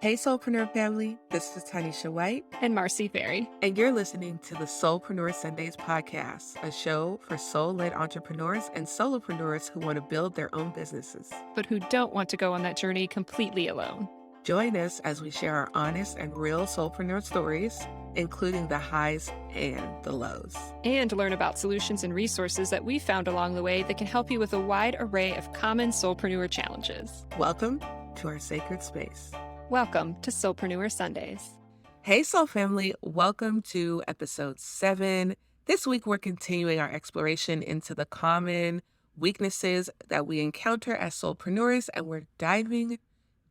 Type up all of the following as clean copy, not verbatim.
Hey, Soulpreneur family, this is Tanisha White, And Marcy Ferry. and you're listening to the Soulpreneur Sundays podcast, a show for soul-led entrepreneurs and solopreneurs who want to build their own businesses. But who don't want to go on that journey completely alone. Join us as we share our honest and real soulpreneur stories, including the highs and the lows. And learn about solutions and resources that we found along the way that can help you with a wide array of common soulpreneur challenges. Welcome to our sacred space. Welcome to Soulpreneur Sundays. Hey, Soul family, welcome to episode 7. This week, we're continuing our exploration into the common weaknesses that we encounter as soulpreneurs, and we're diving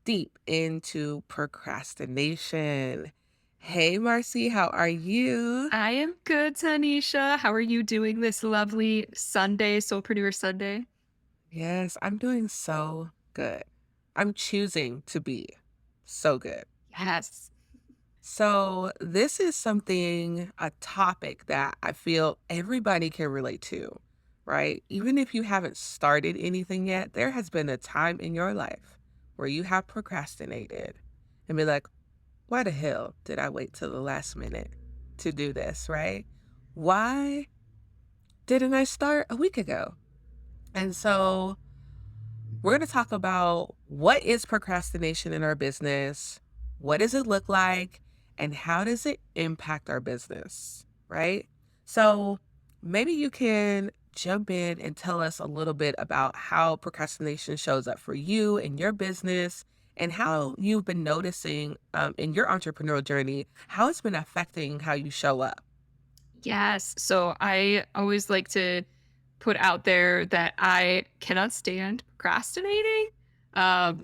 deep into procrastination. Hey, Marcy, how are you? I am good, Tanisha. How are you doing this lovely Sunday, Soulpreneur Sunday? Yes, I'm doing so good. I'm choosing to be so good. Yes. So this is a topic that I feel everybody can relate to, right? Even if you haven't started anything yet, there has been a time in your life where you have procrastinated and be like, why the hell did I wait till the last minute to do this, right? Why didn't I start a week ago? And so we're going to talk about what is procrastination in our business, what does it look like, and how does it impact our business, right? So maybe you can jump in and tell us a little bit about how procrastination shows up for you in your business and how you've been noticing in your entrepreneurial journey, how it's been affecting how you show up. Yes. So I always like to put out there that I cannot stand procrastinating.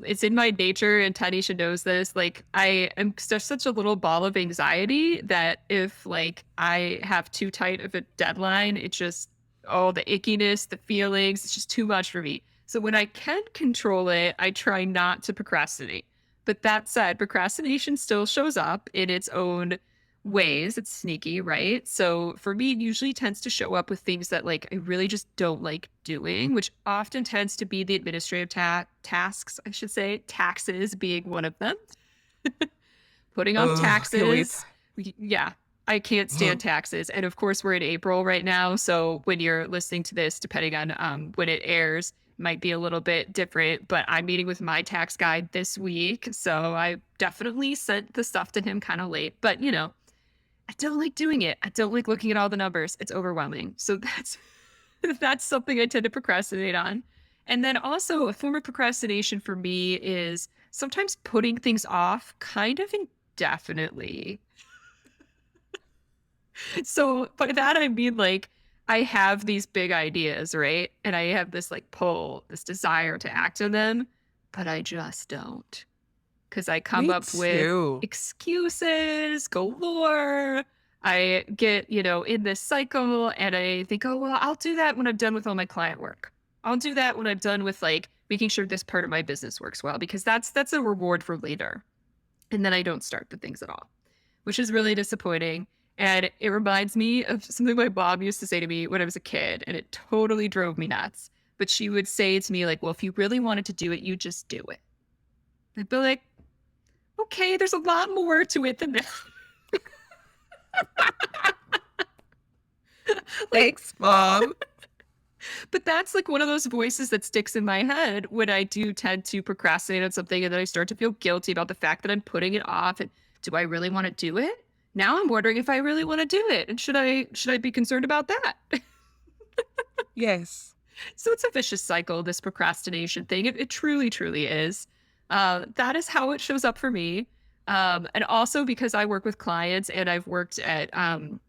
It's in my nature, and Tanisha knows this. Like, I am just such a little ball of anxiety that if I have too tight of a deadline, it just all the ickiness, the feelings, it's just too much for me. So when I can control it, I try not to procrastinate. But that said, procrastination still shows up in its own ways. It's sneaky, right? So for me, it usually tends to show up with things that I really just don't like doing, which often tends to be the administrative tasks, I should say, taxes being one of them. Putting off Oh, can we? taxes. Yeah, I can't stand taxes. And of course, we're in April right now. So when you're listening to this, depending on when it airs, might be a little bit different, but I'm meeting with my tax guy this week. So I definitely sent the stuff to him kind of late, but I don't like doing it. I don't like looking at all the numbers. It's overwhelming. So that's something I tend to procrastinate on. And then also a form of procrastination for me is sometimes putting things off kind of indefinitely. So by that I mean I have these big ideas, right? And I have this pull, this desire to act on them, but I just don't. Because I come Me up with too. excuses galore. I get, in this cycle and I think, oh, well, I'll do that when I'm done with all my client work. I'll do that when I'm done with making sure this part of my business works well, because that's a reward for later. And then I don't start the things at all, which is really disappointing. And it reminds me of something my mom used to say to me when I was a kid, and it totally drove me nuts. But she would say to me, well, if you really wanted to do it, you just do it. I'd be like, okay, there's a lot more to it than that. Thanks, Mom. But that's one of those voices that sticks in my head when I do tend to procrastinate on something, and then I start to feel guilty about the fact that I'm putting it off. And do I really want to do it? Now I'm wondering if I really want to do it. And should I be concerned about that? Yes. So it's a vicious cycle, this procrastination thing. It truly, truly is. That is how it shows up for me. And also because I work with clients and I've worked at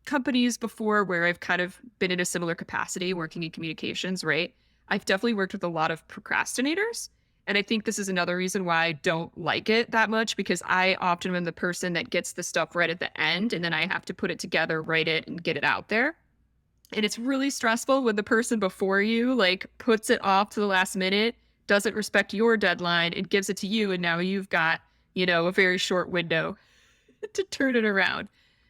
companies before where I've kind of been in a similar capacity working in communications, right? I've definitely worked with a lot of procrastinators. And I think this is another reason why I don't like it that much, because I often am the person that gets the stuff right at the end, and then I have to put it together, write it, and get it out there. And it's really stressful when the person before you puts it off to the last minute, doesn't respect your deadline, and gives it to you. And now you've got, a very short window to turn it around.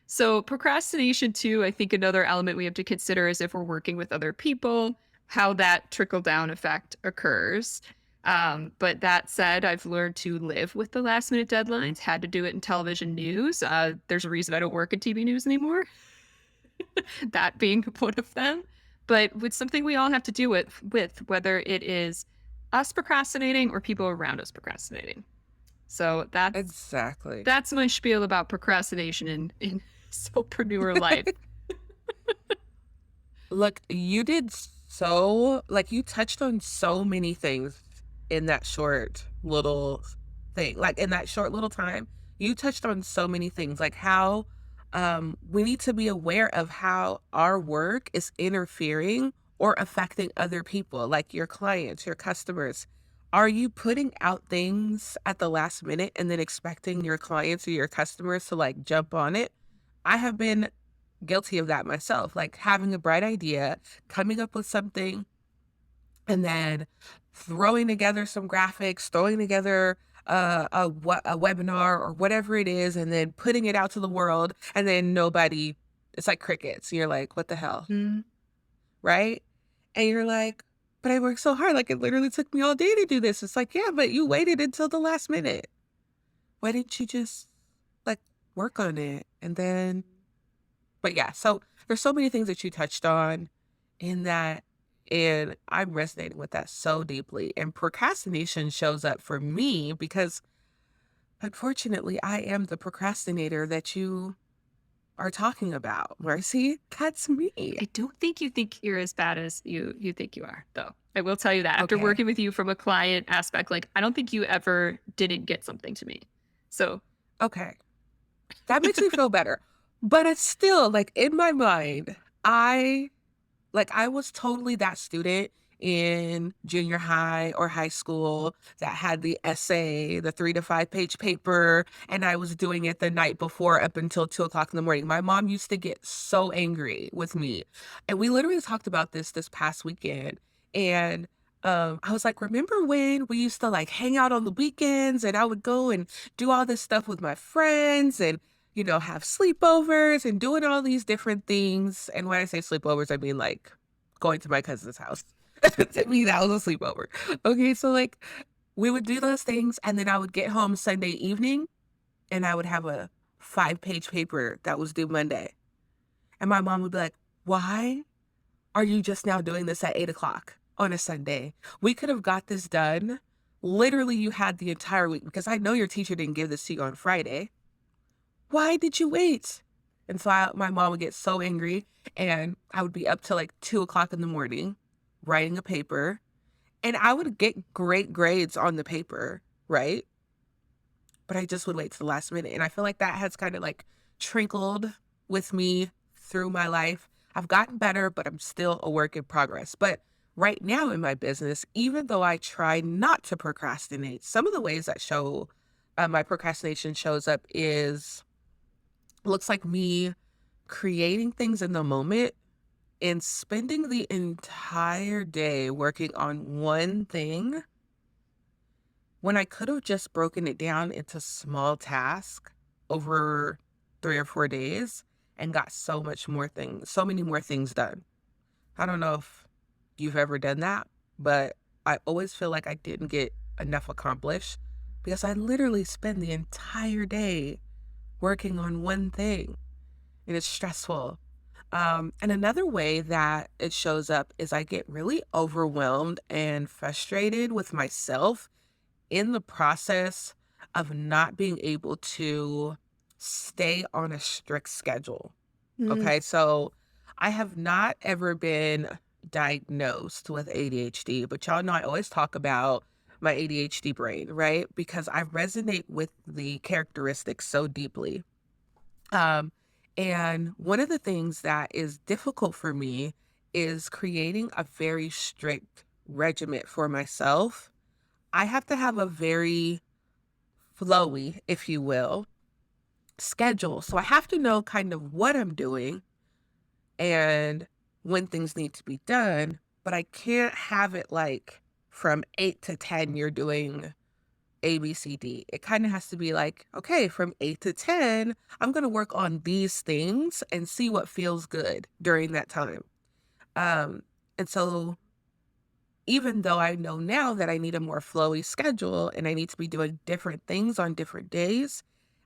So procrastination too, I think another element we have to consider is if we're working with other people, how that trickle down effect occurs. But that said, I've learned to live with the last minute deadlines. Had to do it in television news. There's a reason I don't work in TV news anymore. That being one of them. But with something we all have to do with whether it is us procrastinating or people around us procrastinating. So Exactly. that's my spiel about procrastination in Soulpreneur life. Look, you did so like, you touched on so many things in that short little thing. Like, in that short little time, you touched on so many things, like how, we need to be aware of how our work is interfering or affecting other people, like your clients, your customers. Are you putting out things at the last minute and then expecting your clients or your customers to, like, jump on it? I have been guilty of that myself, like having a bright idea, coming up with something, and then throwing together some graphics, throwing together a webinar or whatever it is, and then putting it out to the world, and then nobody, it's like crickets. You're like, what the hell? Mm, Right? And you're like, but I worked so hard. Like, it literally took me all day to do this. It's like, yeah, but you waited until the last minute. Why didn't you just like work on it? And then but yeah, so there's so many things that you touched on in that, and I'm resonating with that so deeply. And procrastination shows up for me because unfortunately I am the procrastinator that you are talking about. Mercy, that's me. I don't think you're as bad as you think you are, though. I will tell you that after Okay. working with you from a client aspect, like I don't think you ever didn't get something to me. So Okay. That makes me feel better. But it's still like in my mind, I I was totally that student in junior high or high school that had the essay, the 3 to 5 page paper, and I was doing it the night before up until 2 o'clock in the morning. My mom used to get so angry with me. And we literally talked about this past weekend. And I was like, remember when we used to like hang out on the weekends and I would go and do all this stuff with my friends and have sleepovers and doing all these different things. And when I say sleepovers, I mean like going to my cousin's house. To me, that was a sleepover. Okay, so like we would do those things, and then I would get home Sunday evening and I would have a 5 page paper that was due Monday. And my mom would be like, why are you just now doing this at 8 o'clock on a Sunday? We could have got this done. Literally, you had the entire week because I know your teacher didn't give this to you on Friday. Why did you wait? And so my mom would get so angry, and I would be up till like 2 o'clock in the morning writing a paper, and I would get great grades on the paper, right? But I just would wait to the last minute. And I feel like that has kind of like trickled with me through my life. I've gotten better, but I'm still a work in progress. But right now in my business, even though I try not to procrastinate, some of the ways that show my procrastination shows up is looks like me creating things in the moment and spending the entire day working on one thing when I could have just broken it down into small tasks over 3 or 4 days and got so many more things done. I don't know if you've ever done that, but I always feel like I didn't get enough accomplished because I literally spend the entire day working on one thing, and it's stressful. And another way that it shows up is I get really overwhelmed and frustrated with myself in the process of not being able to stay on a strict schedule. mm, Okay, so I have not ever been diagnosed with ADHD, but y'all know I always talk about my ADHD brain, right? Because I resonate with the characteristics so deeply. Um, and one of the things that is difficult for me is creating a very strict regiment for myself. I have to have a very flowy, if you will, schedule. So I have to know kind of what I'm doing and when things need to be done, but I can't have it like from 8 to 10, you're doing ABCD. It kind of has to be like, okay, from 8 to 10, I'm going to work on these things and see what feels good during that time. Um, and so even though I know now that I need a more flowy schedule and I need to be doing different things on different days,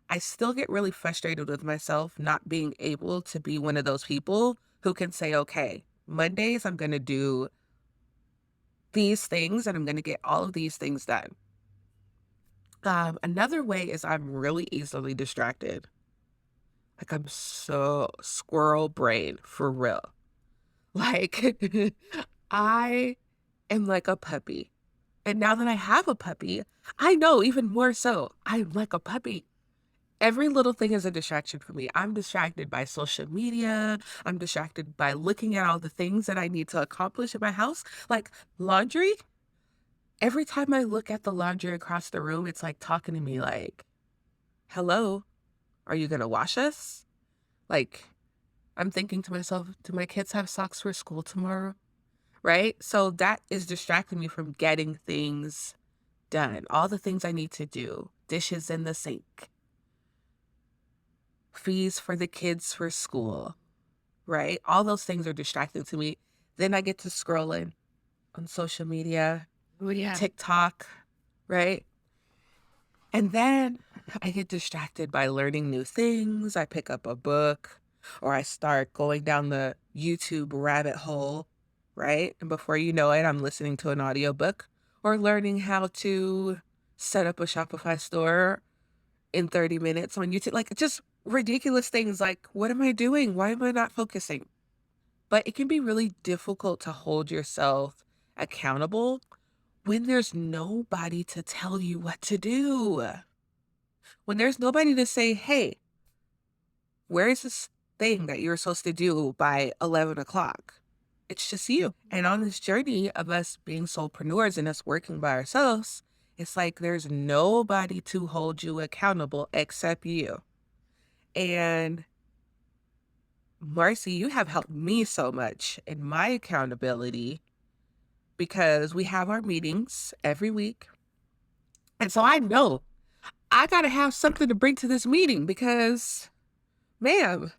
I still get really frustrated with myself not being able to be one of those people who can say, okay, Mondays, I'm going to do these things and I'm going to get all of these things done. Another way is I'm really easily distracted. Like I'm so squirrel brain for real. Like I am like a puppy. And now that I have a puppy, I know even more so. I'm like a puppy. Every little thing is a distraction for me. I'm distracted by social media. I'm distracted by looking at all the things that I need to accomplish in my house. Like laundry. Every time I look at the laundry across the room, it's like talking to me like, hello, are you going to wash us? Like, I'm thinking to myself, do my kids have socks for school tomorrow? Right? So that is distracting me from getting things done. All the things I need to do, dishes in the sink, fees for the kids for school, right? All those things are distracting to me. Then I get to scrolling on social media, Oh, yeah. TikTok, right? And then I get distracted by learning new things. I pick up a book or I start going down the YouTube rabbit hole, right? And before you know it, I'm listening to an audiobook or learning how to set up a Shopify store in 30 minutes on YouTube. Like just ridiculous things like, what am I doing? Why am I not focusing? But it can be really difficult to hold yourself accountable when there's nobody to tell you what to do. When there's nobody to say, hey, where is this thing that you're supposed to do by 11 o'clock? It's just you. And on this journey of us being soulpreneurs and us working by ourselves, it's like there's nobody to hold you accountable except you. And Marcy, you have helped me so much in my accountability because we have our meetings every week. And so I know I got to have something to bring to this meeting because, ma'am,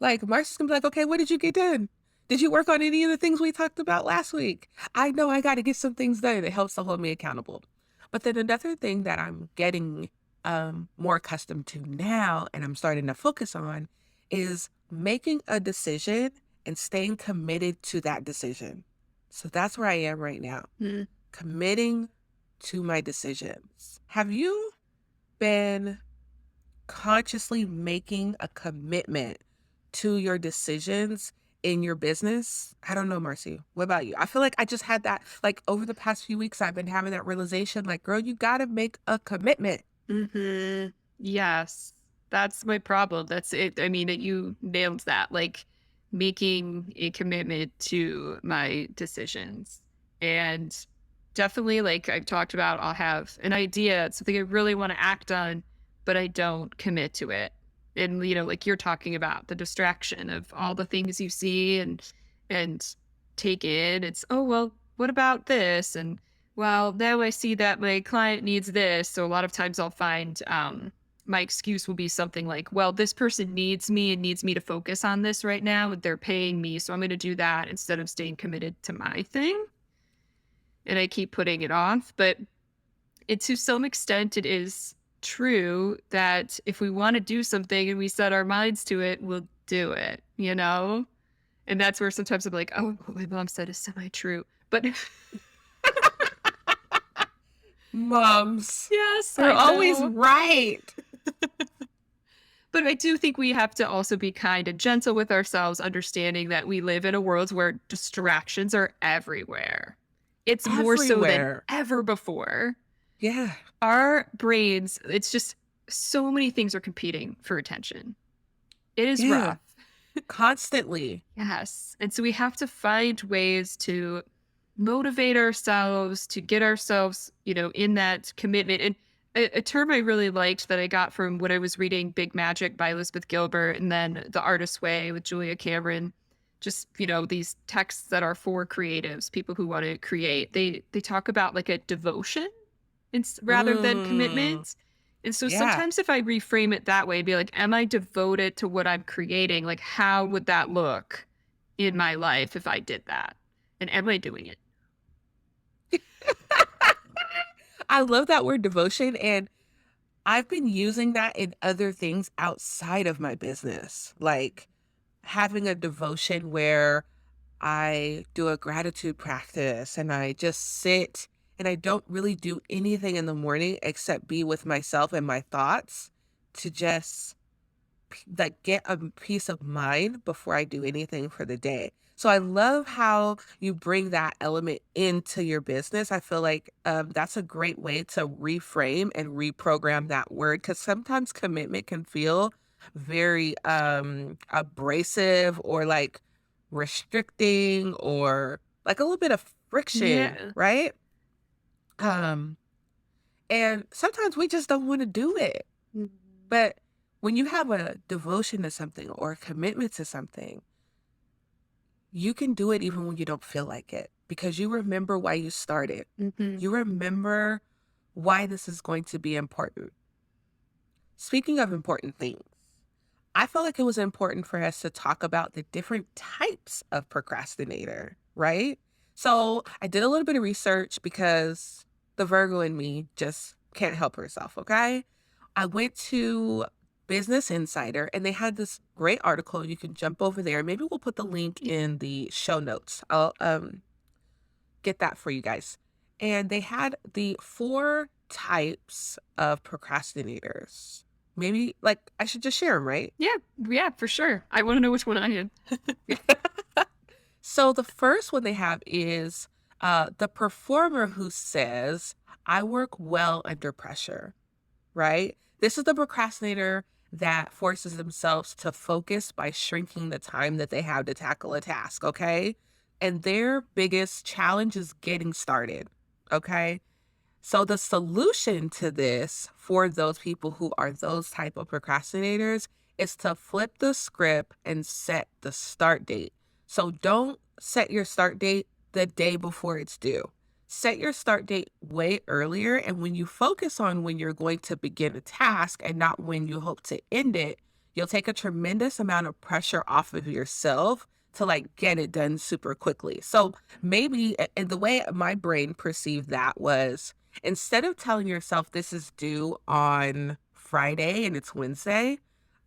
like Marcy's gonna be like, okay, what did you get done? Did you work on any of the things we talked about last week? I know I got to get some things done. It helps to hold me accountable. But then another thing that I'm getting more accustomed to now and I'm starting to focus on is making a decision and staying committed to that decision. So that's where I am right now, Mm. committing to my decisions. Have you been consciously making a commitment to your decisions in your business? I don't know, Marcy. What about you? I feel like I just had that, like over the past few weeks, I've been having that realization, like, girl, you got to make a commitment. Hmm. Yes, that's my problem. That's it. I mean, you nailed that. Like making a commitment to my decisions. And definitely, like I've talked about, I'll have an idea, it's something I really want to act on, but I don't commit to it. And like you're talking about the distraction of all the things you see and take in. It's, oh well, what about this? And well, now I see that my client needs this. So a lot of times I'll find my excuse will be something like, well, this person needs me and needs me to focus on this right now. And they're paying me. So I'm going to do that instead of staying committed to my thing. And I keep putting it off. But to some extent, it is true that if we want to do something and we set our minds to it, we'll do it, you know? And that's where sometimes I'm like, oh, what my mom said is semi true. But Moms, yes, they're I always know. right. But I do think we have to also be kind and gentle with ourselves, understanding that we live in a world where distractions are everywhere. It's more so than Everywhere. ever before. Yeah. Our brains, it's just so many things are competing for attention. It is Yeah. rough. Constantly. Yes. And so we have to find ways to motivate ourselves, to get ourselves, in that commitment. And a term I really liked that I got from what I was reading, Big Magic by Elizabeth Gilbert, and then The Artist's Way with Julia Cameron. Just, these texts that are for creatives, people who want to create. They talk about like a devotion rather than Mm, commitment. And so yeah. sometimes if I reframe it that way, be like, am I devoted to what I'm creating? Like, how would that look in my life if I did that? And am I doing it? I love that word devotion, and I've been using that in other things outside of my business, like having a devotion where I do a gratitude practice and I just sit and I don't really do anything in the morning except be with myself and my thoughts to just like get a peace of mind before I do anything for the day. So I love how you bring that element into your business. I feel like that's a great way to reframe and reprogram that word because sometimes commitment can feel very abrasive or like restricting or like a little bit of friction, Yeah. right? Um, and sometimes we just don't want to do it. But when you have a devotion to something or a commitment to something, you can do it even when you don't feel like it because you remember why you started. Mhm. You remember why this is going to be important. Speaking of important things, I felt like it was important for us to talk about the different types of procrastinator, right? So I did a little bit of research because the Virgo in me just can't help herself, okay? I went to Business Insider and they had this great article. You can jump over there. Maybe we'll put the link in the show notes. I'll get that for you guys. And they had the 4 types of procrastinators. Maybe like I should just share them, right? Yeah, yeah, for sure. I wanna know which one I am. So the first one they have is the performer who says, I work well under pressure, right? This is the procrastinator that forces themselves to focus by shrinking the time that they have to tackle a task, okay? And their biggest challenge is getting started, okay? So the solution to this for those people who are those type of procrastinators is to flip the script and set the start date. So don't set your start date the day before it's due. Set your start date way earlier. And when you focus on when you're going to begin a task and not when you hope to end it, you'll take a tremendous amount of pressure off of yourself to like get it done super quickly. So maybe, and the way my brain perceived that was, instead of telling yourself this is due on Friday and it's Wednesday,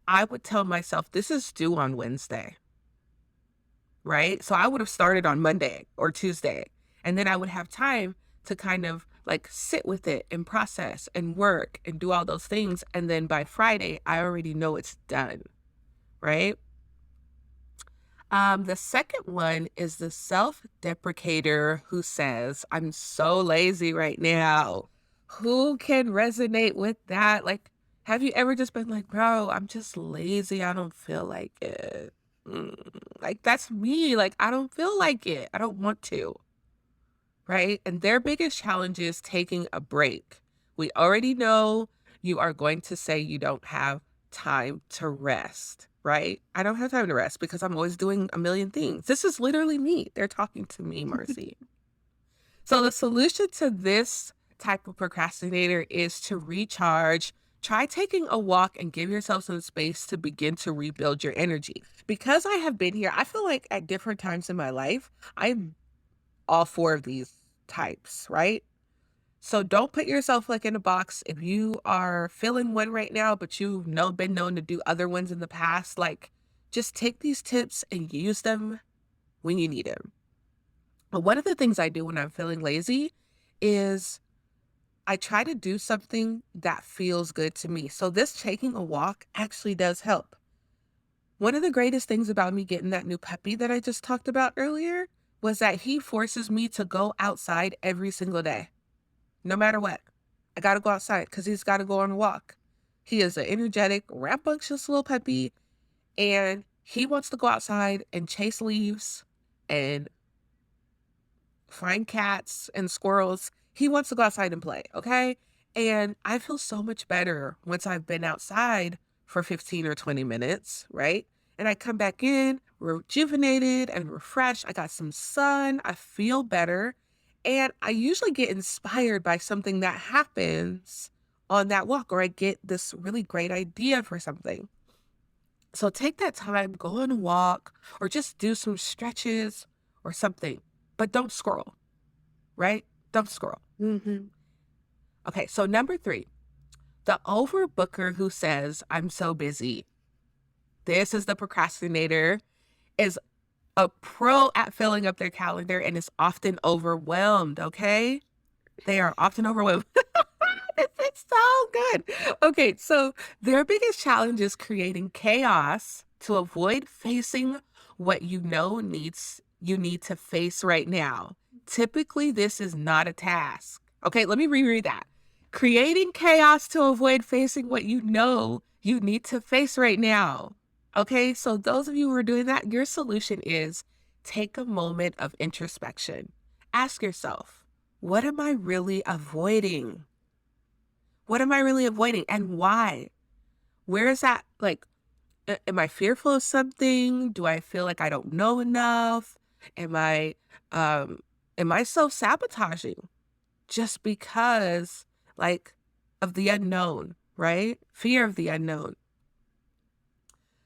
I would tell myself this is due on Wednesday, right? So I would have started on Monday or Tuesday, and then I would have time to kind of like sit with it and process and work and do all those things. And then by Friday, I already know it's done, right? The second one is the self-deprecator who says, I'm so lazy right now. Who can resonate with that? Like, have you ever just been like, bro, I'm just lazy. I don't feel like it. Mm, like, that's me. Like, I don't feel like it. I don't want to. Right? And their biggest challenge is taking a break. We already know you are going to say you don't have time to rest, right? I don't have time to rest because I'm always doing a million things. This is literally me. They're talking to me, Marcy. So the solution to this type of procrastinator is to recharge. Try taking a walk and give yourself some space to begin to rebuild your energy. Because I have been here, I feel like at different times in my life, I'm all 4 of these types, right? So don't put yourself like in a box. If you are feeling one right now, but you've been known to do other ones in the past, like just take these tips and use them when you need them. But one of the things I do when I'm feeling lazy is I try to do something that feels good to me. So this taking a walk actually does help. One of the greatest things about me getting that new puppy that I just talked about earlier was that he forces me to go outside every single day, no matter what. I got to go outside because he's got to go on a walk. He is an energetic, rambunctious little puppy, and he wants to go outside and chase leaves and find cats and squirrels. He wants to go outside and play, okay? And I feel so much better once I've been outside for 15 or 20 minutes, right? And I come back in rejuvenated and refreshed. I got some sun. I feel better. And I usually get inspired by something that happens on that walk, or I get this really great idea for something. So take that time, go on a walk, or just do some stretches or something, but don't scroll, right? Don't scroll. Okay, so number 3, the overbooker who says, I'm so busy. This is the procrastinator, is a pro at filling up their calendar and is often overwhelmed, okay? They are often overwhelmed. It's so good. Okay, so their biggest challenge is creating chaos to avoid facing what you need to face right now. Typically, this is not a task. Okay, let me reread that. Creating chaos to avoid facing what you need to face right now. Okay, so those of you who are doing that, your solution is take a moment of introspection. Ask yourself, what am I really avoiding? What am I really avoiding and why? Where is that? Like, am I fearful of something? Do I feel like I don't know enough? Am I, um, am I self-sabotaging just because, like, of the unknown, right? Fear of the unknown.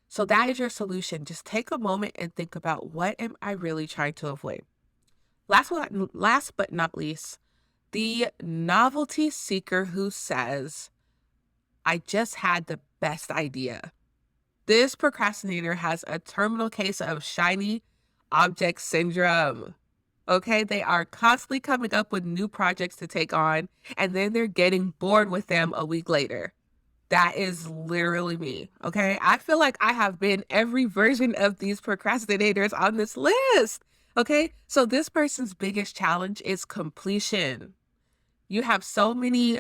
So that is your solution. Just take a moment and think about, what am I really trying to avoid? Last but not least, the novelty seeker who says, I just had the best idea. This procrastinator has a terminal case of shiny object syndrome. Okay, they are constantly coming up with new projects to take on, and then they're getting bored with them a week later. That is literally me. Okay, I feel like I have been every version of these procrastinators on this list. Okay, so this person's biggest challenge is completion. You have so many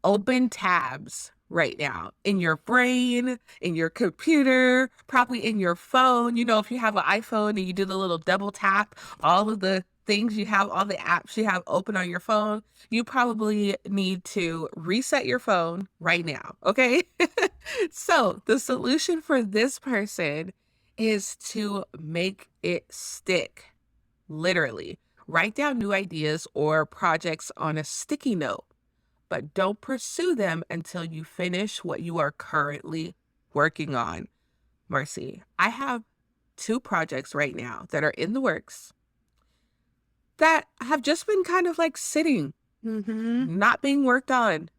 open tabs right now in your brain, in your computer, probably in your phone. You know, if you have an iPhone and you do the little double tap, all of the things you have, all the apps you have open on your phone, you probably need to reset your phone right now. Okay. So the solution for this person is to make it stick. Literally, write down new ideas or projects on a sticky note, but don't pursue them until you finish what you are currently working on. Marcy, I have 2 projects right now that are in the works that have just been kind of like sitting, not being worked on.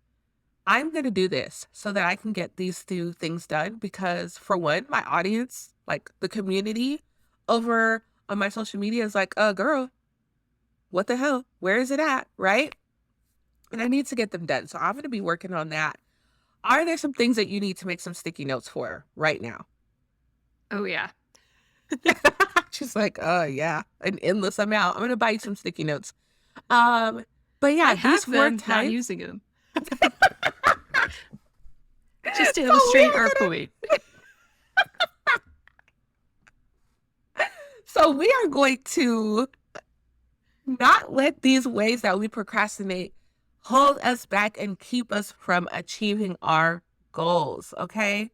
I'm going to do this so that I can get these 2 things done because, for one, my audience, like the community over on my social media, is like, girl, what the hell? Where is it at? Right? And I need to get them done. So I'm going to be working on that. Are there some things that you need to make some sticky notes for right now? Oh, yeah. She's like, oh yeah, an endless amount. I'm gonna buy you some sticky notes. Um, but I yeah, these have 4 them, not types. using them. Just to So we illustrate are our gonna point. so we are going to not let these ways that we procrastinate hold us back and keep us from achieving our goals, okay?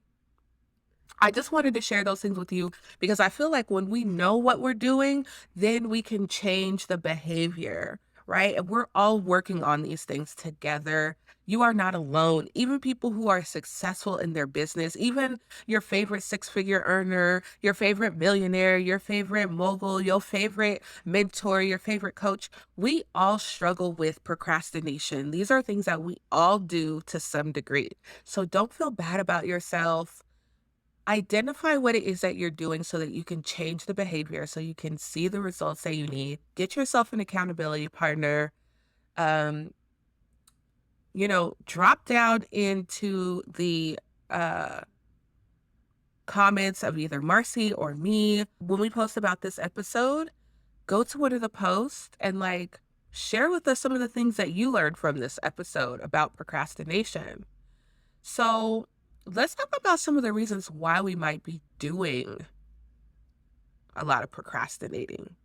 I just wanted to share those things with you because I feel like when we know what we're doing, then we can change the behavior, right? And we're all working on these things together. You are not alone. Even people who are successful in their business, even your favorite 6-figure earner, your favorite millionaire, your favorite mogul, your favorite mentor, your favorite coach, we all struggle with procrastination. These are things that we all do to some degree. So don't feel bad about yourself. Identify what it is that you're doing so that you can change the behavior, so you can see the results that you need. Get yourself an accountability partner. Um, drop down into the uh, comments of either Marcy or me. When we post about this episode, go to one of the posts and like share with us some of the things that you learned from this episode about procrastination. So let's talk about some of the reasons why we might be doing a lot of procrastinating.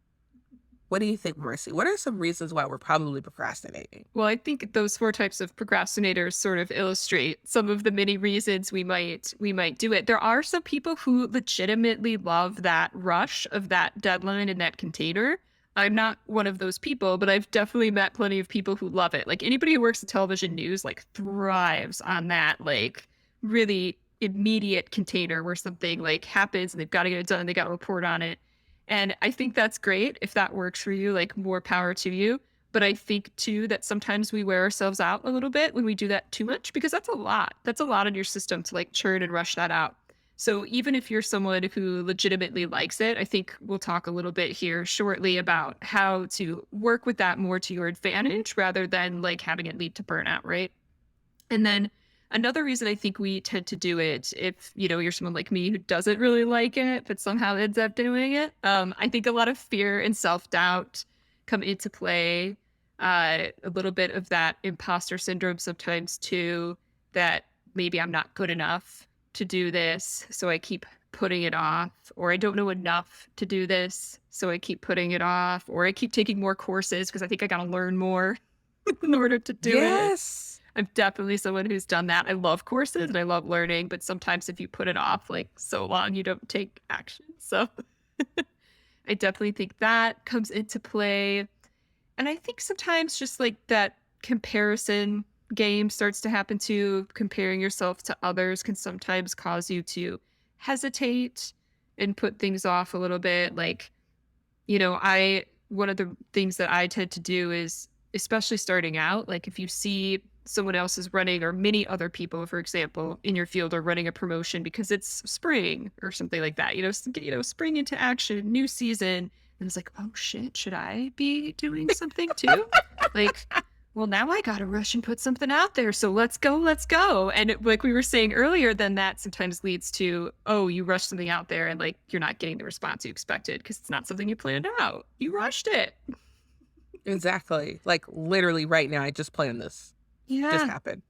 What do you think, Mercy? What are some reasons why we're probably procrastinating? Well, I think those 4 types of procrastinators sort of illustrate some of the many reasons we might do it. There are some people who legitimately love that rush of that deadline and that container. I'm not one of those people, but I've definitely met plenty of people who love it. Like anybody who works in television news like thrives on that like really immediate container where something like happens and they've got to get it done, they got to report on it. And I think that's great if that works for you, like more power to you. But I think too that sometimes we wear ourselves out a little bit when we do that too much because that's a lot. That's a lot in your system to like churn and rush that out. So even if you're someone who legitimately likes it, I think we'll talk a little bit here shortly about how to work with that more to your advantage rather than like having it lead to burnout, right? And then another reason I think we tend to do it, if you're someone like me who doesn't really like it, but somehow ends up doing it, I think a lot of fear and self doubt come into play. A little bit of that imposter syndrome sometimes too, that maybe I'm not good enough to do this, so I keep putting it off, or I don't know enough to do this, so I keep putting it off, or I keep taking more courses because I think I got to learn more in order to do it. Yes. I'm definitely someone who's done that. I love courses and I love learning, but sometimes if you put it off like so long, you don't take action. So I definitely think that comes into play. And I think sometimes just like that comparison game starts to happen too. Comparing yourself to others can sometimes cause you to hesitate and put things off a little bit. Like, one of the things that I tend to do is, especially starting out, like if you see someone else is running or many other people, for example, in your field are running a promotion because it's spring or something like that, spring into action, new season. And it's like, oh shit, should I be doing something too? Like, well, now I got to rush and put something out there. So let's go, let's go. And like we were saying earlier, then that sometimes leads to, oh, you rush something out there and like you're not getting the response you expected because it's not something you planned out. You rushed it. Exactly. Like literally right now, I just planned this. Just Yeah. happened.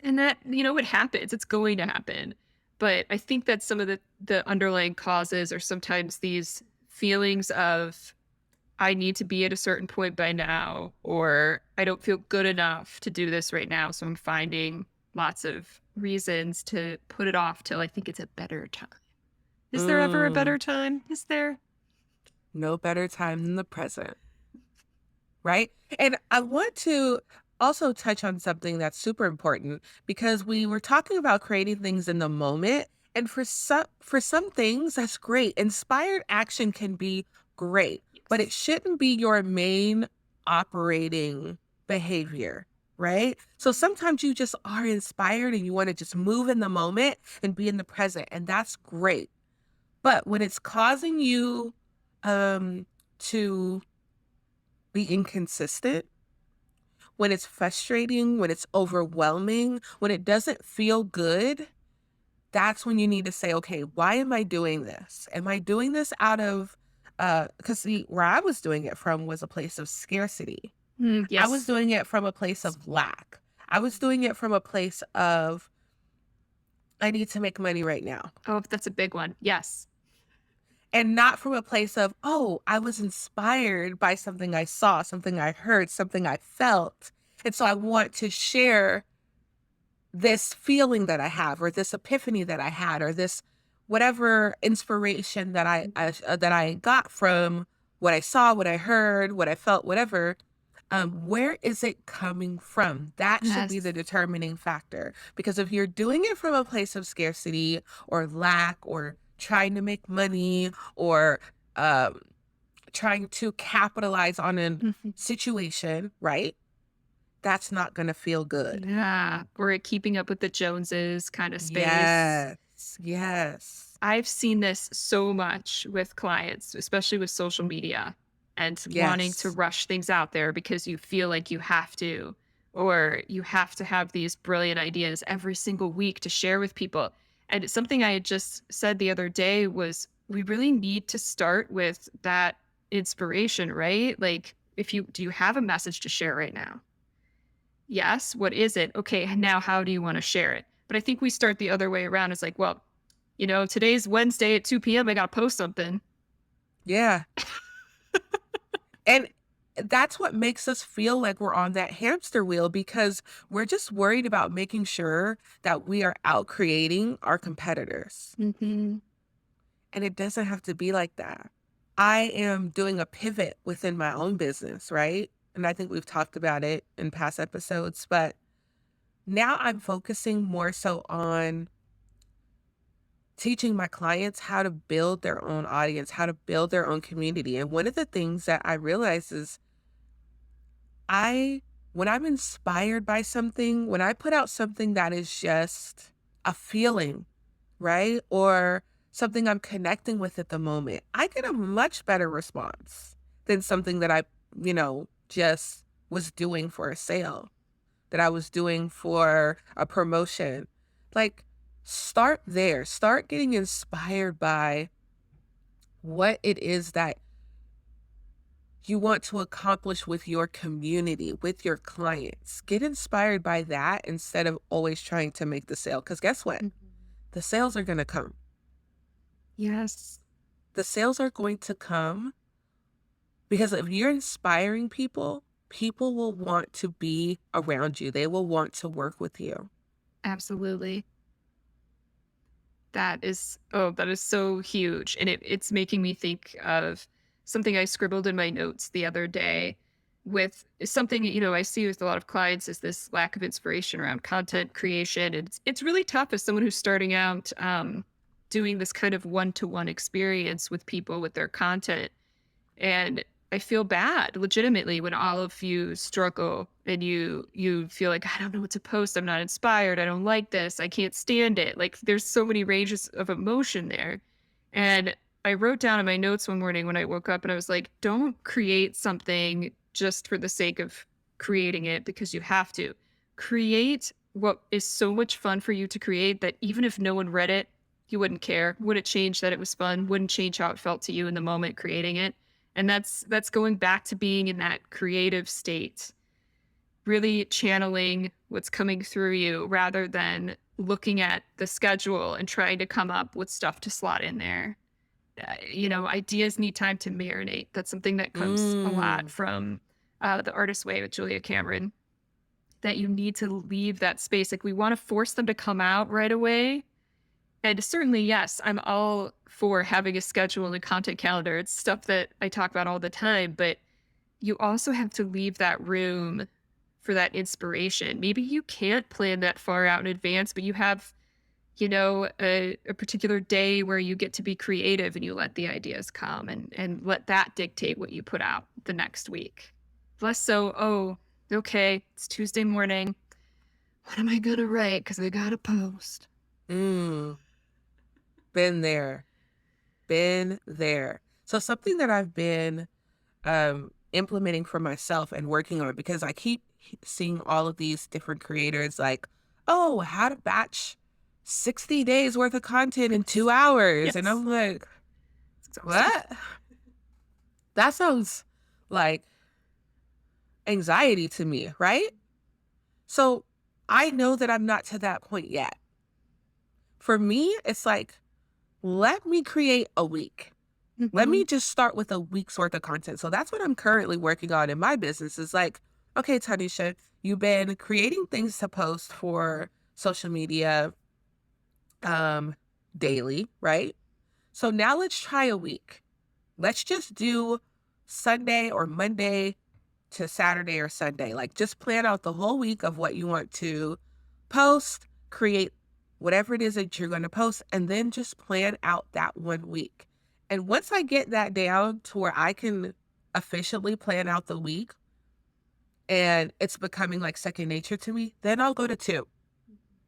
And that, it happens. It's going to happen. But I think that some of the underlying causes are sometimes these feelings of I need to be at a certain point by now, or I don't feel good enough to do this right now. So I'm finding lots of reasons to put it off till I think it's a better time. Is there ever a Mm, better time? Is there? no better time than the present. Right? And I want to also touch on something that's super important because we were talking about creating things in the moment. And for some things, that's great. Inspired action can be great, but it Yes. shouldn't be your main operating behavior. Right. So sometimes you just are inspired and you want to just move in the moment and be in the present. And that's great. But when it's causing you to be inconsistent, when it's frustrating, when it's overwhelming, when it doesn't feel good, that's when you need to say, okay, why am I doing this? Am I doing this out of, because where I was doing it from was a place of scarcity. I was Yes. doing it from a place of lack. I was doing it from a place of, I need to make money right now. Oh, that's a big one. Yes. And not from a place of, oh, I was inspired by something I saw, something I heard, something I felt. And so I want to share this feeling that I have, or this epiphany that I had, or this whatever inspiration that that I got from what I saw, what I heard, what I felt, whatever. Where is it coming from? That should be Yes. the determining factor. Because if you're doing it from a place of scarcity or lack or trying to make money or um, trying to capitalize on a Mhm. situation, right? That's not going to feel good. Yeah. Or a keeping up with the Joneses kind of space. Yes, yes, I've seen this so much with clients, especially with social media and wanting to yes. rush things out there because you feel like you have to, or you have to have these brilliant ideas every single week to share with people. And it's something I had just said the other day was we really need to start with that inspiration, right? Like if you do you have a message to share right now? Yes. What is it? Okay. Now how do you want to share it? But I think we start the other way around. It's like, well, today's Wednesday at 2 p.m. I got to post something. Yeah, and that's what makes us feel like we're on that hamster wheel because we're just worried about making sure that we are out creating our competitors, Hmm. and it doesn't have to be like that. I am doing a pivot within my own business, right? And I think we've talked about it in past episodes, but now I'm focusing more so on teaching my clients how to build their own audience, how to build their own community. And one of the things that I realized is I when I'm inspired by something, when I put out something that is just a feeling, right? Or something I'm connecting with at the moment, I get a much better response than something that just was doing for a sale, that I was doing for a promotion. Like, start there. Start getting inspired by what it is that you want to accomplish with your community, with your clients. Get inspired by that instead of always trying to make the sale. Because guess what? Mhm. The sales are going to come. Yes. The sales are going to come because if you're inspiring people, people will want to be around you. They will want to work with you. Absolutely. That is so huge, and it's making me think of something I scribbled in my notes the other day with something, I see with a lot of clients is this lack of inspiration around content creation, and it's really tough as someone who's starting out, doing this kind of one-to-one experience with people with their content. And I feel bad legitimately when all of you struggle and you feel like I don't know what to post. I'm not inspired. I don't like this. I can't stand it. Like there's so many ranges of emotion there. And I wrote down in my notes one morning when I woke up and I was like, don't create something just for the sake of creating it because you have to. Create what is so much fun for you to create that even if no one read it, you wouldn't care. Wouldn't change that it was fun, wouldn't change how it felt to you in the moment creating it. And that's going back to being in that creative state, really channeling what's coming through you rather than looking at the schedule and trying to come up with stuff to slot in there. Ideas need time to marinate. That's something that comes a lot Mm. from The Artist's Way with Julia Cameron, that you need to leave that space. Like we want to force them to come out right away. And certainly, yes, I'm all for having a schedule and a content calendar. It's stuff that I talk about all the time, but you also have to leave that room for that inspiration. Maybe you can't plan that far out in advance, but you have, a particular day where you get to be creative and you let the ideas come and let that dictate what you put out the next week. Less so, oh, okay, it's Tuesday morning. What am I going to write? Because I got to post. Mm. Been there. Been there. So something that I've been implementing for myself and working on because I keep seeing all of these different creators like, oh, how to batch 60 days worth of content in 2 hours. And Yes. I'm like, It's exhausting. what? That sounds like anxiety to me, right? So I know that I'm not to that point yet. For me, it's like, let me create a week. Let me Mhm. just start with a week's worth of content. So that's what I'm currently working on in my business is like, okay, Tanisha, you've been creating things to post for social media um daily, right? So now let's try a week. Let's just do Sunday or Monday to Saturday or Sunday. Like just plan out the whole week of what you want to post, create whatever it is that you're going to post, and then just plan out that 1 week. And once I get that down to where I can efficiently plan out the week and it's becoming like second nature to me, then I'll go to two,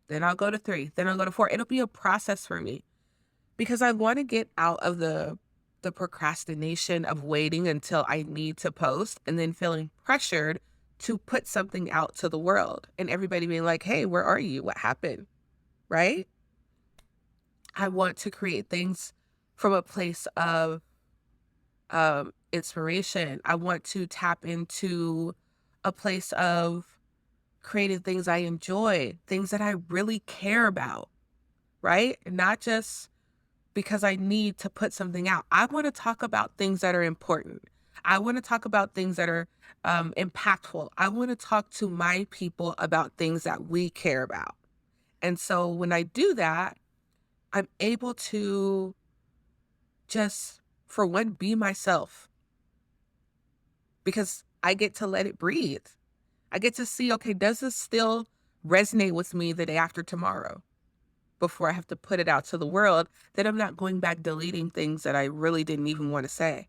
then I'll go to three, then I'll go to four. It'll be a process for me because I want to get out of the procrastination of waiting until I need to post and then feeling pressured to put something out to the world and everybody being like, "Hey, where are you? What happened?" Right? I want to create things from a place of inspiration. I want to tap into a place of creating things I enjoy, things that I really care about, right? Not just because I need to put something out. I want to talk about things that are important. I want to talk about things that are impactful. I want to talk to my people about things that we care about. And so when I do that, I'm able to just, for one, be myself because I get to let it breathe. I get to see, okay, does this still resonate with me the day after tomorrow? Before I have to put it out to the world, then I'm not going back deleting things that I really didn't even want to say.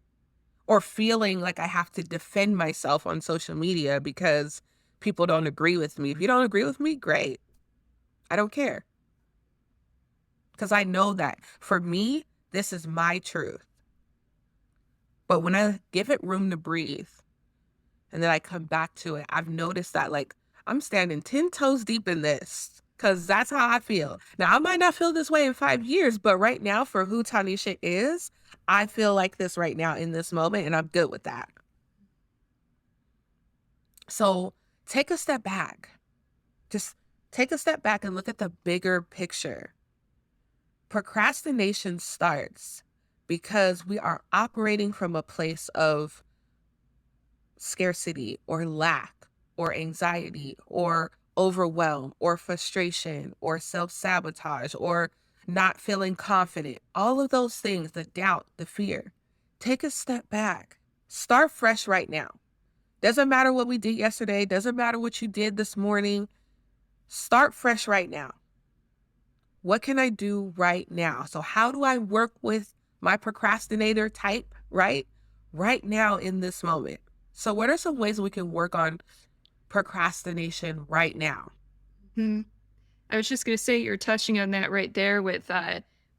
or feeling like I have to defend myself on social media because people don't agree with me. If you don't agree with me, great. I don't care because I know that for me, this is my truth. But when I give it room to breathe and then I come back to it, I've noticed that like I'm standing 10 toes deep in this because that's how I feel. Now, I might not feel this way in 5 years, but right now, for who Tanisha is, I feel like this right now in this moment, and I'm good with that. So take a step back. Just take a step back and look at the bigger picture. Procrastination starts because we are operating from a place of scarcity or lack or anxiety or overwhelm or frustration or self sabotage or not feeling confident. All of those things, the doubt, the fear. Take a step back. Start fresh right now. Doesn't matter what we did yesterday, doesn't matter what you did this morning. Start fresh right now. What can I do right now? So, how do I work with my procrastinator type, right? Right now in this moment. So, what are some ways we can work on procrastination right now? Mhm. I was just going to say you're touching on that right there with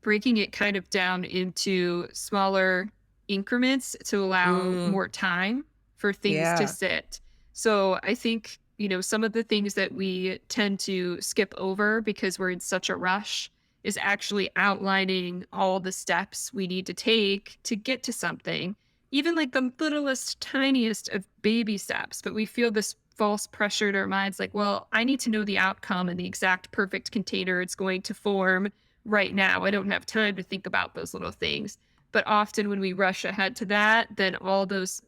breaking it kind of down into smaller increments to allow Mm, more time for things to yeah. sit. So I think, some of the things that we tend to skip over because we're in such a rush is actually outlining all the steps we need to take to get to something, even like the littlest, tiniest of baby steps. But we feel this false pressure in our minds like, well, I need to know the outcome and the exact perfect container it's going to form right now. I don't have time to think about those little things. But often when we rush ahead to that, then all those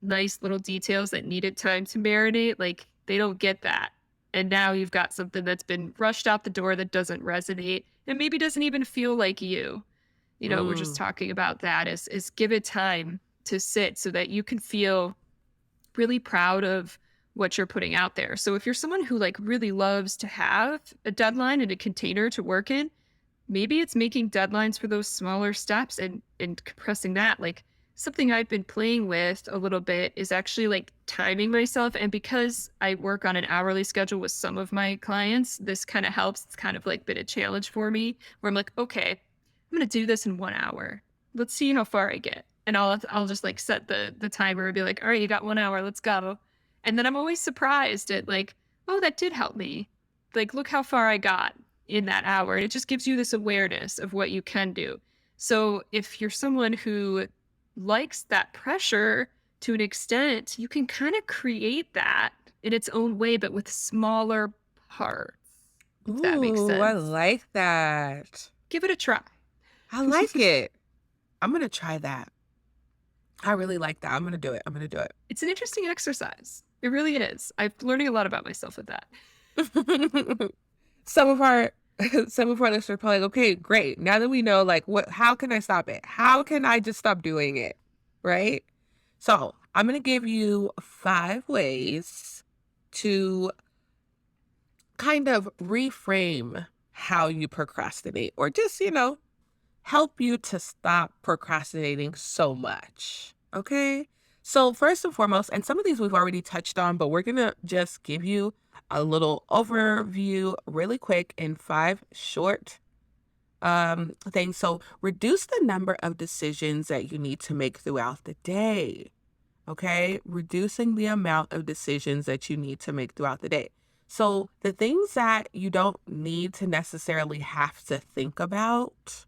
nice little details that needed time to marinate, like they don't get that. And now you've got something that's been rushed out the door that doesn't resonate and maybe doesn't even feel like you. We're just Mm, talking about that is give it time to sit so that you can feel really proud of what you're putting out there. So if you're someone who like really loves to have a deadline and a container to work in, maybe it's making deadlines for those smaller steps and compressing that. Like something I've been playing with a little bit is actually like timing myself. And because I work on an hourly schedule with some of my clients, this kind of helps. It's kind of like been a challenge for me where I'm like, okay, I'm gonna do this in 1 hour. Let's see how far I get. And I'll just like set the timer and be like, all right, you got 1 hour, let's go. And then I'm always surprised at like, oh, that did help me. Like, look how far I got in that hour. And it just gives you this awareness of what you can do. So if you're someone who likes that pressure to an extent, you can kind of create that in its own way, but with smaller parts, if that makes ooh, I sense. like that. Give it a try. I like it. I'm going to try that. I really like that. I'm going to do it. I'm going to do It's an interesting exercise. It really is. I'm learning a lot about myself with that. it. some of our some of our listeners are probably like, okay, great. Now that we know, like, how can I stop it? How can I just stop doing it? Right? So I'm gonna give you 5 ways to kind of reframe how you procrastinate or just, help you to stop procrastinating so much. Okay. So, first and foremost, and some of these we've already touched on, but we're going to just give you a little overview really quick in 5 short things. So, reduce the number of decisions that you need to make throughout the day. Okay. Reducing the amount of decisions that you need to make throughout the day. So, the things that you don't need to necessarily have to think about,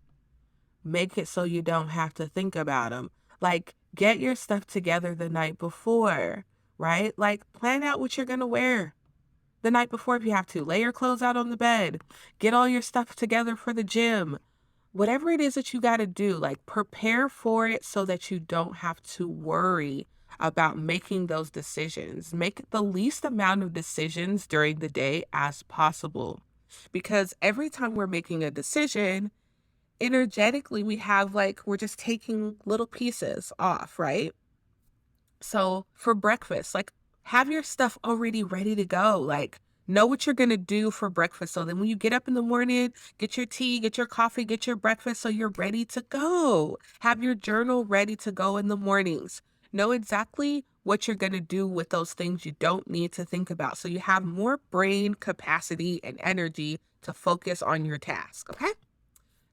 make it so you don't have to think about them. Like, get your stuff together the night before, right? Like, plan out what you're going to wear the night before if you have to. Lay your clothes out on the bed. Get all your stuff together for the gym. Whatever it is that you got to do, like, prepare for it so that you don't have to worry about making those decisions. Make the least amount of decisions during the day as possible. Because every time we're making a decision, energetically we have like we're just taking little pieces off, right? So for breakfast, like have your stuff already ready to go. Like know what you're going to do for breakfast. So then when you get up in the morning, get your tea, get your coffee, get your breakfast so you're ready to go. Have your journal ready to go in the mornings. Know exactly what you're going to do with those things you don't need to think about. So you have more brain capacity and energy to focus on your task. Okay.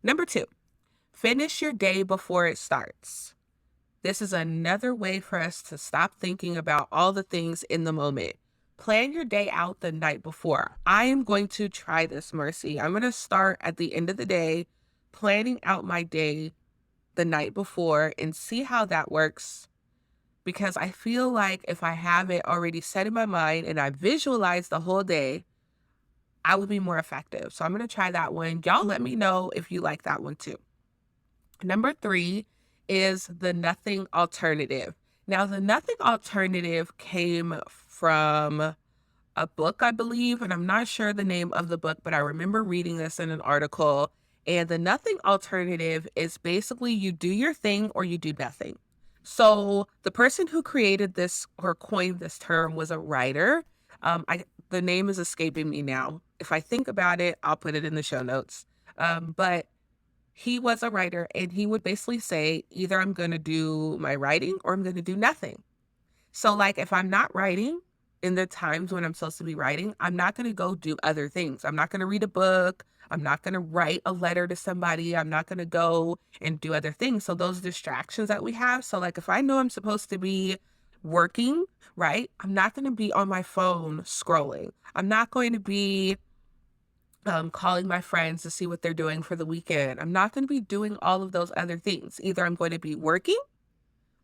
Number two, finish your day before it starts. This is another way for us to stop thinking about all the things in the moment. Plan your day out the night before. I am going to try this, Mercy. I'm going to start at the end of the day, planning out my day the night before and see how that works. Because I feel like if I have it already set in my mind and I visualize the whole day, I will be more effective. So I'm going to try that one. Y'all let me know if you like that one too. Number three is the nothing alternative. Now, the nothing alternative came from a book, I believe, and I'm not sure the name of the book, but I remember reading this in an article. And the nothing alternative is basically you do your thing or you do nothing. So the person who created this or coined this term was a writer. The name is escaping me now. If I think about it, I'll put it in the show notes. But he was a writer and he would basically say, either I'm going to do my writing or I'm going to do nothing. So, like, if I'm not writing in the times when I'm supposed to be writing, I'm not going to go do other things. I'm not going to read a book. I'm not going to write a letter to somebody. I'm not going to go and do other things. So, those distractions that we have. So, like, if I know I'm supposed to be working, right, I'm not going to be on my phone scrolling. I'm not going to be calling my friends to see what they're doing for the weekend. I'm not going to be doing all of those other things. Either I'm going to be working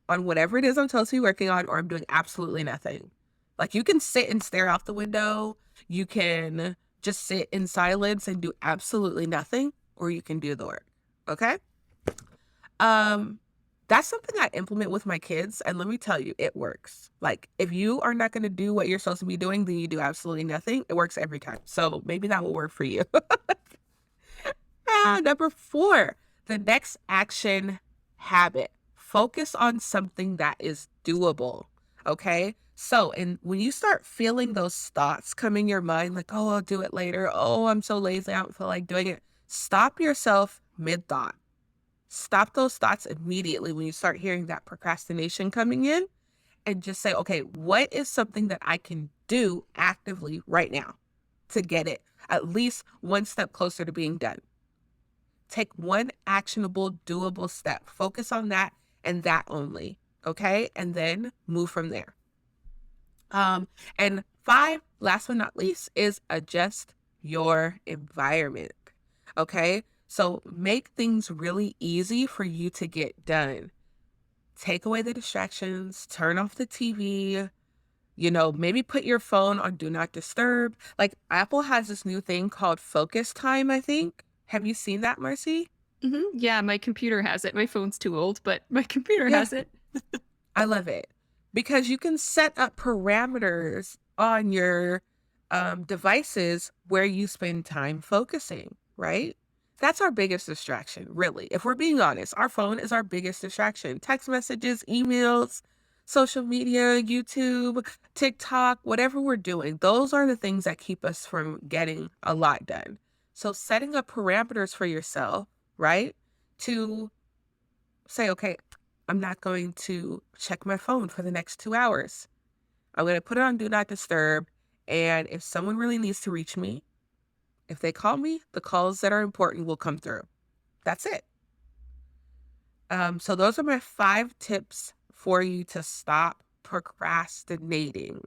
on whatever it is I'm supposed to be working on, or I'm doing absolutely nothing. Like you can sit and stare out the window, you can just sit in silence and do absolutely nothing, or you can do the work. Okay? Um, that's something I implement with my kids, and let me tell you, it works. Like if you are not going to do what you're supposed to be doing, then you do absolutely nothing. It works every time. So maybe that will work for you. Number four, the next action habit. Focus on something that is doable. Okay. So, and when you start feeling those thoughts come in your mind, like, oh, I'll do it later. Oh, I'm so lazy. I don't feel like doing it. Stop yourself mid thought. Stop those thoughts immediately when you start hearing that procrastination coming in and just say, okay, what is something that I can do actively right now to get it at least one step closer to being done? Take one actionable, doable step. Focus on that and that only. Okay. And then move from there. And five, last but not least, is adjust your environment. Okay. So make things really easy for you to get done. Take away the distractions, turn off the TV, maybe put your phone on do not disturb. Like Apple has this new thing called focus time, I think. Have you seen that, Marcy? Yeah, my computer has it. My phone's too old, but my computer Yeah, has it. I love it because you can set up parameters on your devices where you spend time focusing, right? That's our biggest distraction, really. If we're being honest, our phone is our biggest distraction. Text messages, emails, social media, YouTube, TikTok, whatever we're doing, those are the things that keep us from getting a lot done. So setting up parameters for yourself, right? To say, okay, I'm not going to check my phone for the next 2 hours. I'm going to put it on do not disturb. And if someone really needs to reach me, if they call me, the calls that are important will come through. That's it. So those are my 5 tips for you to stop procrastinating.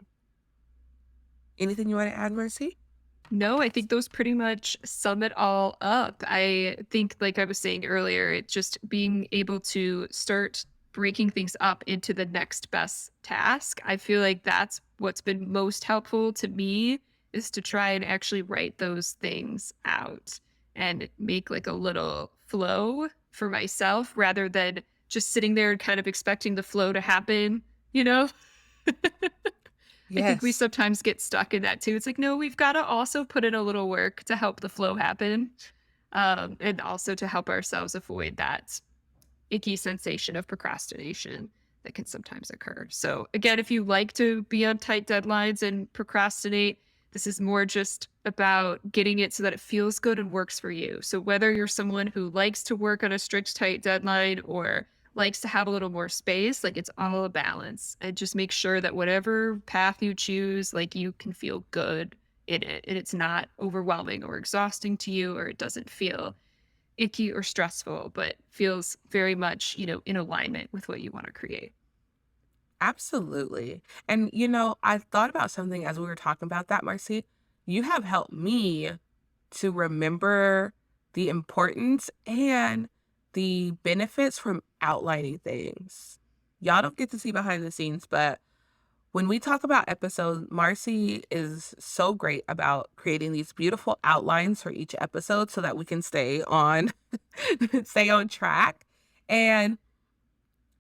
Anything you want to add, Mercy? No, I think those pretty much sum it all up. I think, like I was saying earlier, it's just being able to start breaking things up into the next best task. I feel like that's what's been most helpful to me is to try and actually write those things out and make like a little flow for myself rather than just sitting there and kind of expecting the flow to happen, you know? I think we Yes. sometimes get stuck in that too. It's like, no, we've got to also put in a little work to help the flow happen, and also to help ourselves avoid that icky sensation of procrastination that can sometimes occur. So, again, if you like to be on tight deadlines and procrastinate, this is more just about getting it so that it feels good and works for you. So, whether you're someone who likes to work on a strict, tight deadline or likes to have a little more space. Like it's all a balance. And just make sure that whatever path you choose, like you can feel good in it. And it's not overwhelming or exhausting to you, or it doesn't feel icky or stressful, but feels very much, in alignment with what you want to create. Absolutely. And, I thought about something as we were talking about that, Marcy. You have helped me to remember the importance and the benefits from outlining things. Y'all don't get to see behind the scenes, but when we talk about episodes, Marcy is so great about creating these beautiful outlines for each episode so that we can stay on stay on track. And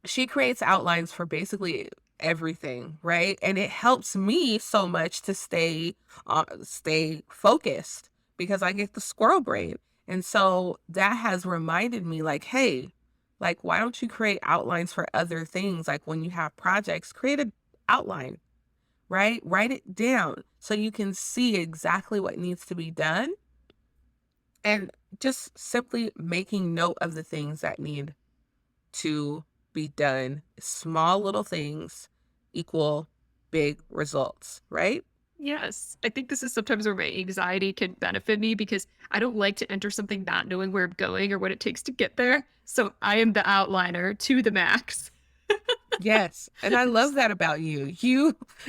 she creates outlines for basically everything, right? And it helps me so much to stay focused because I get the squirrel brain. And so that has reminded me like, hey, like why don't you create outlines for other things? Like when you have projects, create an outline, right? Write it down so you can see exactly what needs to be done and just simply making note of the things that need to be done. Small little things equal big results, right? Yes. I think this is sometimes where my anxiety can benefit me because I don't like to enter something not knowing where I'm going or what it takes to get there. So I am the outliner to the max. Yes, and I love that about you.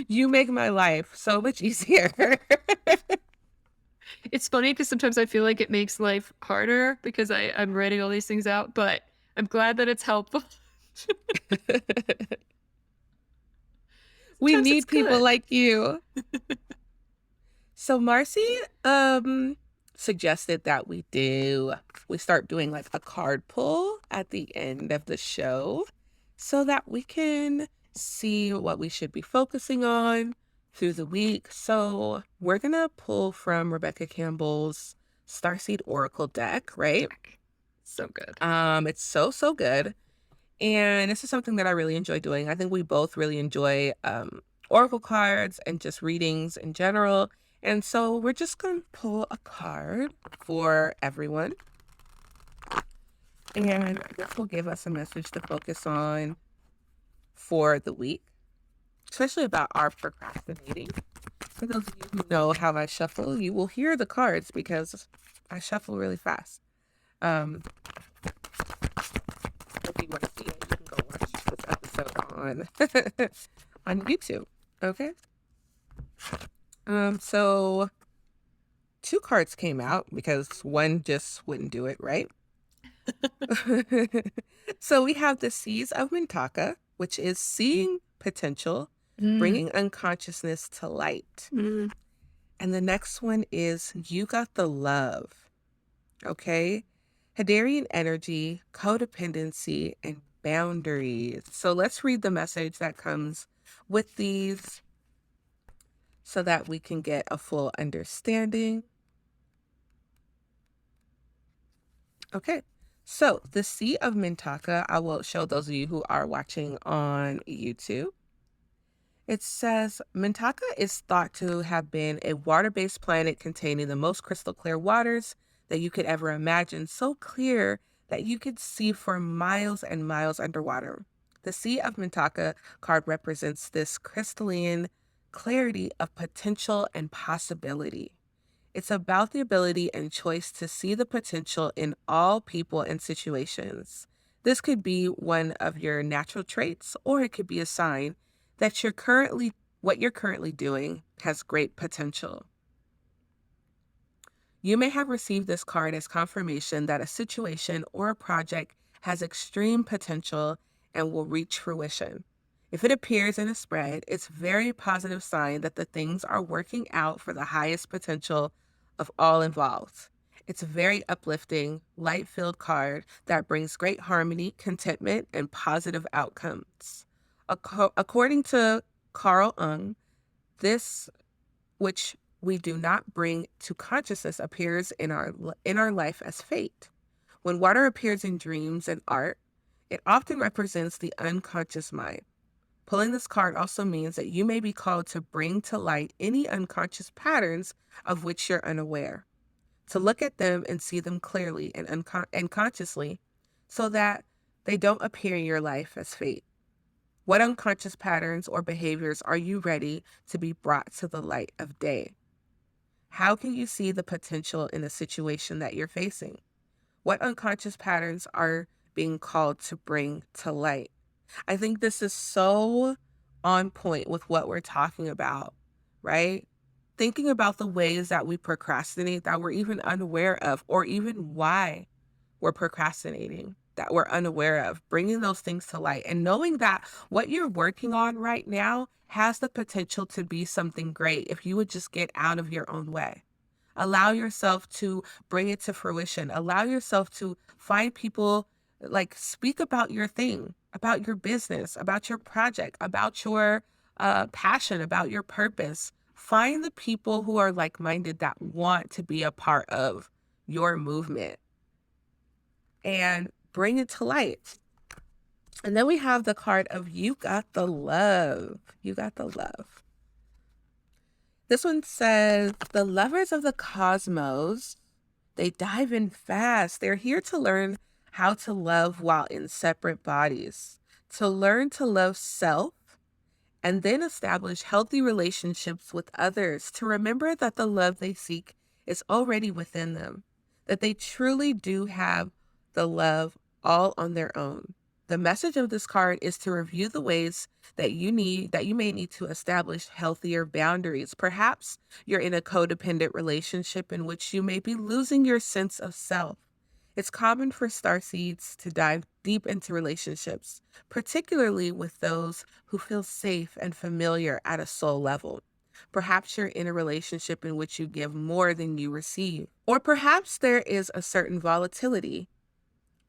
You make my life so much easier. It's funny because sometimes I feel like it makes life harder because I'm writing all these things out, but I'm glad that it's helpful. We Sometimes it's need people good. like you. So Marcy suggested that we start doing like a card pull at the end of the show so that we can see what we should be focusing on through the week. So we're going to pull from Rebecca Campbell's Starseed Oracle deck, right? Deck. So good. It's so good. And this is something that I really enjoy doing. I think we both really enjoy oracle cards and just readings in general. And so we're just going to pull a card for everyone. And this will give us a message to focus on for the week, especially about our procrastinating. For those of you who know how I shuffle, you will hear the cards because I shuffle really fast. If you want to see it, you can go watch this episode on on YouTube. Okay. So two cards came out because one just wouldn't do it, right? So we have the Seas of Mintaka, which is seeing potential, Mm, bringing unconsciousness to light. mm. And the next one is You Got the Love. Okay. Hadarian energy, codependency, and boundaries. So let's read the message that comes with these so that we can get a full understanding. Okay. So the Sea of Mintaka, I will show those of you who are watching on YouTube. It says Mintaka is thought to have been a water-based planet containing the most crystal clear waters that you could ever imagine, so clear that you could see for miles and miles underwater. The Sea of Mintaka card represents this crystalline clarity of potential and possibility. It's about the ability and choice to see the potential in all people and situations. This could be one of your natural traits, or it could be a sign that what you're currently doing has great potential. You may have received this card as confirmation that a situation or a project has extreme potential and will reach fruition. If it appears in a spread, it's a very positive sign that the things are working out for the highest potential of all involved. It's a very uplifting, light-filled card that brings great harmony, contentment, and positive outcomes. According to Carl Jung, this which we do not bring to consciousness appears in our life as fate. When water appears in dreams and art, it often represents the unconscious mind. Pulling this card also means that you may be called to bring to light any unconscious patterns of which you're unaware, to look at them and see them clearly and consciously, so that They don't appear in your life as fate. What unconscious patterns or behaviors are you ready to be brought to the light of day? How can you see the potential in the situation that you're facing? What unconscious patterns are being called to bring to light? I think this is so on point with what we're talking about, right? Thinking about the ways that we procrastinate that we're even unaware of, or even why we're procrastinating that we're unaware of, bringing those things to light and knowing that what you're working on right now has the potential to be something great if you would just get out of your own way. Allow yourself to bring it to fruition. Allow yourself to find people, like, speak about your thing, about your business, about your project, about your passion, about your purpose. Find the people who are like minded that want to be a part of your movement and bring it to light. And then we have the card of you got the love. You got the love. This one says the lovers of the cosmos, they dive in fast. They're here to learn how to love while in separate bodies, to learn to love self and then establish healthy relationships with others, to remember that the love they seek is already within them, that they truly do have the love all on their own. The message of this card is to review the ways that you may need to establish healthier boundaries. Perhaps you're in a codependent relationship in which you may be losing your sense of self. It's common for starseeds to dive deep into relationships, particularly with those who feel safe and familiar at a soul level. Perhaps you're in a relationship in which you give more than you receive. Or perhaps there is a certain volatility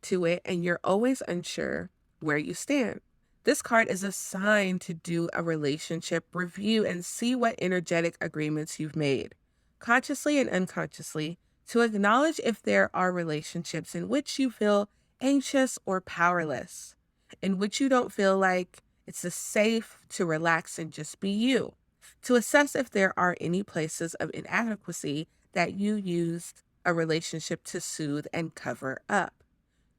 to it and you're always unsure where you stand. This card is a sign to do a relationship review and see what energetic agreements you've made, consciously and unconsciously, to acknowledge if there are relationships in which you feel anxious or powerless, in which you don't feel like it's safe to relax and just be you, to assess if there are any places of inadequacy that you used a relationship to soothe and cover up.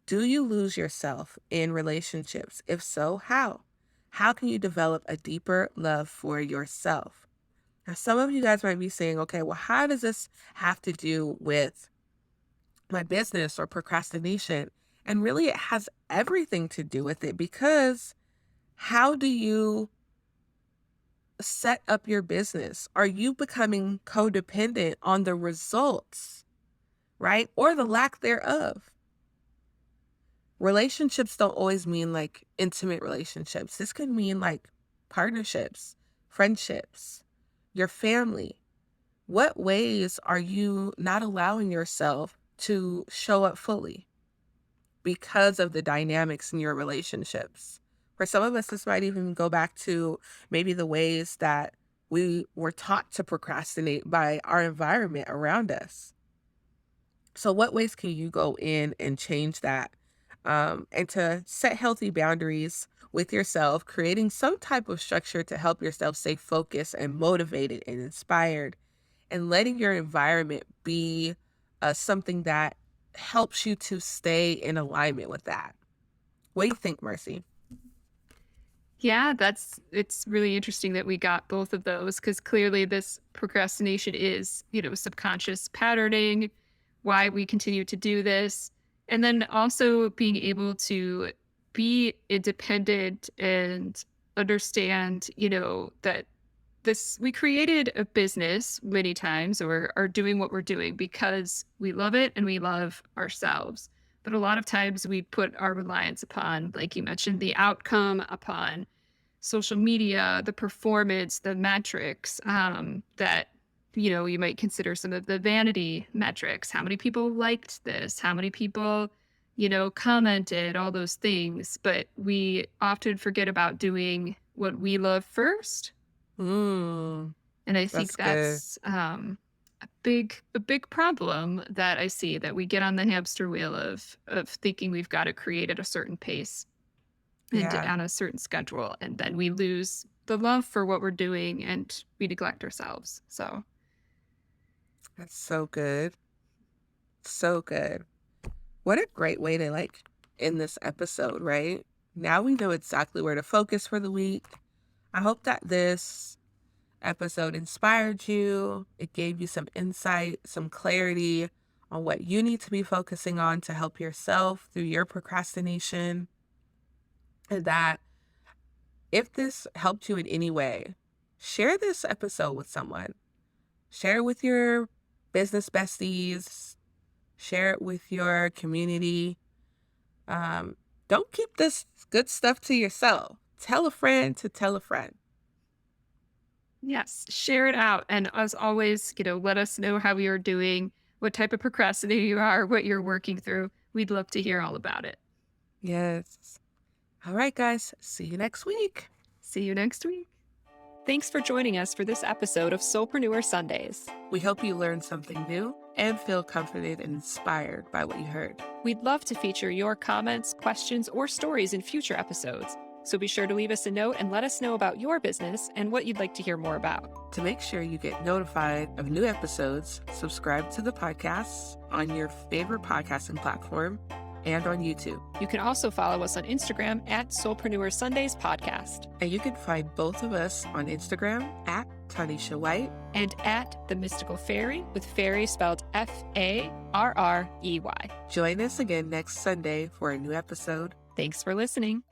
Do you lose yourself in relationships? If so, how? How can you develop a deeper love for yourself? Now, some of you guys might be saying, okay, well, how does this have to do with my business or procrastination? And really, it has everything to do with it because how do you set up your business? Are you becoming codependent on the results, right? Or the lack thereof? Relationships don't always mean like intimate relationships. This could mean like partnerships, friendships, your family. What ways are you not allowing yourself to show up fully because of the dynamics in your relationships? For some of us, this might even go back to maybe the ways that we were taught to procrastinate by our environment around us. So, what ways can you go in and change that? And to set healthy boundaries with yourself, creating some type of structure to help yourself stay focused and motivated and inspired, and letting your environment be something that helps you to stay in alignment with that. What do you think, Mercy? Yeah, it's really interesting that we got both of those because clearly this procrastination is, subconscious patterning, why we continue to do this. And then also being able to be independent and understand, that we created a business many times or are doing what we're doing because we love it and we love ourselves. But a lot of times we put our reliance upon, like you mentioned, the outcome, upon social media, the performance, the metrics that, you might consider some of the vanity metrics. How many people liked this? How many people, commented, all those things. But we often forget about doing what we love first. Mm, And I that's think good. that's a big problem that I see, that we get on the hamster wheel of thinking we've got to create at a certain pace and Yeah, on a certain schedule, and then we lose the love for what we're doing and we neglect ourselves. So that's so good. So good. What a great way to like in this episode, right? Now we know exactly where to focus for the week. I hope that this episode inspired you. It gave you some insight, some clarity on what you need to be focusing on to help yourself through your procrastination. And that if this helped you in any way, share this episode with someone. Share it with your business besties, share it with your community. Don't keep this good stuff to yourself. Tell a friend to tell a friend. Yes, share it out. And as always, let us know how you're doing, what type of procrastinator you are, what you're working through. We'd love to hear all about it. Yes. All right, guys. See you next week. See you next week. Thanks for joining us for this episode of Soulpreneur Sundays. We hope you learned something new and feel comforted and inspired by what you heard. We'd love to feature your comments, questions, or stories in future episodes. So be sure to leave us a note and let us know about your business and what you'd like to hear more about. To make sure you get notified of new episodes, subscribe to the podcasts on your favorite podcasting platform and on YouTube. You can also follow us on Instagram at Soulpreneur Sundays Podcast. And you can find both of us on Instagram at Tanisha White and at The Mystical Fairy, with fairy spelled Farrey. Join us again next Sunday for a new episode. Thanks for listening.